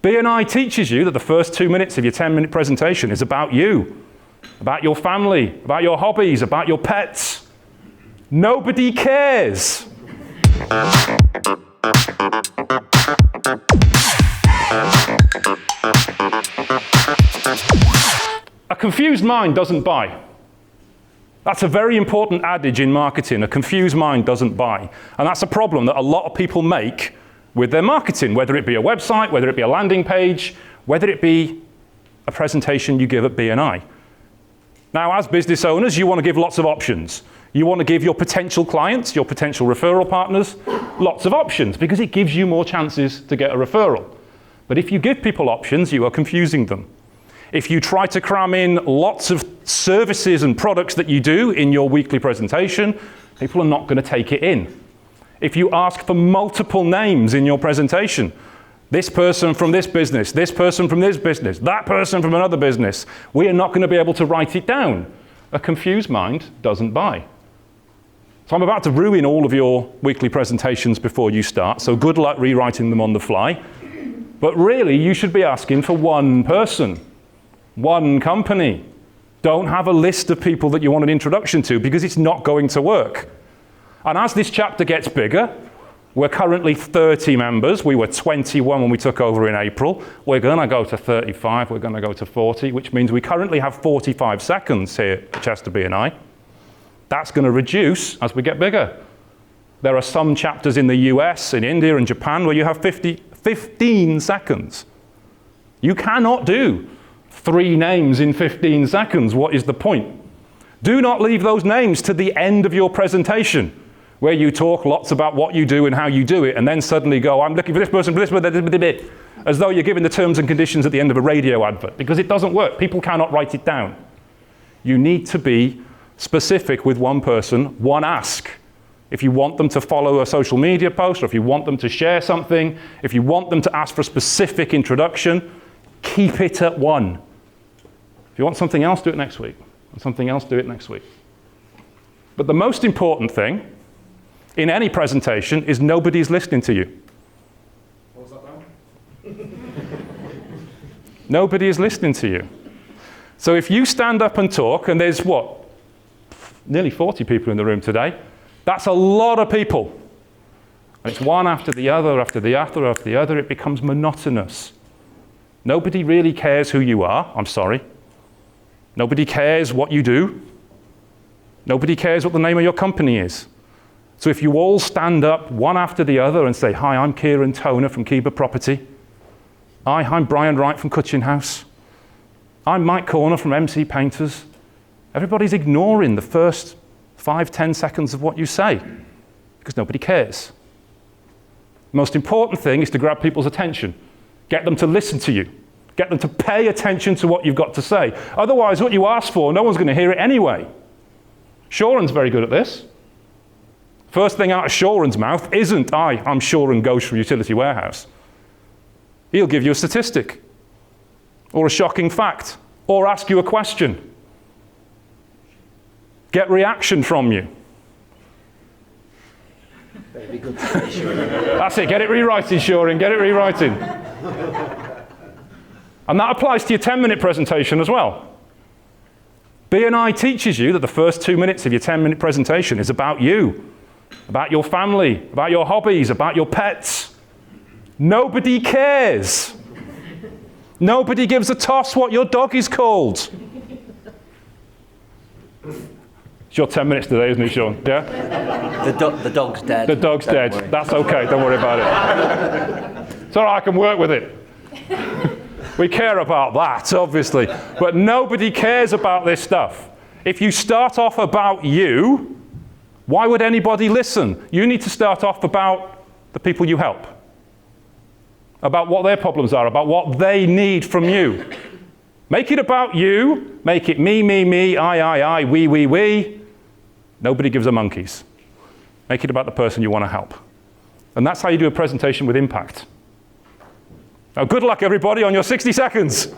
BNI teaches you that the first 2 minutes of your 10-minute presentation is about you, about your family, about your hobbies, about your pets. Nobody cares. A confused mind doesn't buy. That's a very important adage in marketing. A confused mind doesn't buy. And that's a problem that a lot of people make with their marketing, whether it be a website, whether it be a landing page, whether it be a presentation you give at BNI. Now, as business owners, you want to give lots of options. You want to give your potential clients, your potential referral partners, lots of options because it gives you more chances to get a referral. But if you give people options, you are confusing them. If you try to cram in lots of services and products that you do in your weekly presentation, people are not going to take it in. If you ask for multiple names in your presentation, this person from this business, this person from this business, that person from another business, we are not going to be able to write it down. A confused mind doesn't buy. So I'm about to ruin all of your weekly presentations before you start, so good luck rewriting them on the fly. But really, you should be asking for one person, one company. Don't have a list of people that you want an introduction to because it's not going to work. And as this chapter gets bigger, we're currently 30 members. We were 21 when we took over in April. We're going to go to 35. We're going to go to 40, which means we currently have 45 seconds here at Chester BNI. That's going to reduce as we get bigger. There are some chapters in the US, in India, and Japan where you have 15 seconds. You cannot do 3 names in 15 seconds. What is the point? Do not leave those names to the end of your presentation, where you talk lots about what you do and how you do it, and then suddenly go, I'm looking for this person, as though you're giving the terms and conditions at the end of a radio advert, because it doesn't work. People cannot write it down. You need to be specific with one person, one ask. If you want them to follow a social media post, or if you want them to share something, if you want them to ask for a specific introduction, keep it at one. If you want something else, do it next week. And something else, do it next week. But the most important thing in any presentation is nobody's listening to you. What was that now? Nobody is listening to you. So if you stand up and talk, and there's nearly 40 people in the room today, that's a lot of people. And it's one after the other, after the other, after the other. It becomes monotonous. Nobody really cares who you are. I'm sorry. Nobody cares what you do. Nobody cares what the name of your company is. So if you all stand up one after the other and say, hi, I'm Kieran Toner from Kiba Property. Hi, I'm Brian Wright from Cutchin House. I'm Mike Corner from MC Painters. Everybody's ignoring the first 5-10 seconds of what you say because nobody cares. The most important thing is to grab people's attention. Get them to listen to you. Get them to pay attention to what you've got to say. Otherwise, what you ask for, no one's going to hear it anyway. Shoren's very good at this. First thing out of Shoren's mouth isn't, I'm Shoren Ghost from Utility Warehouse. He'll give you a statistic, or a shocking fact, or ask you a question. Get reaction from you. Very good to say, Shoren. That's it, get it rewriting, Shoren, get it rewriting. And that applies to your 10-minute presentation as well. BNI teaches you that the first 2 minutes of your 10-minute presentation is about you, about your family, about your hobbies, about your pets. Nobody cares. Nobody gives a toss what your dog is called. It's your 10 minutes today, isn't it, Sean? Yeah? The dog's dead. The dog's dead. That's okay, don't worry about it. It's all right, I can work with it. We care about that, obviously. But nobody cares about this stuff. If you start off about you, why would anybody listen? You need to start off about the people you help, about what their problems are, about what they need from you. Make it about you. Make it me, I, we. Nobody gives a monkeys. Make it about the person you want to help. And that's how you do a presentation with impact. Now, good luck, everybody, on your 60 seconds.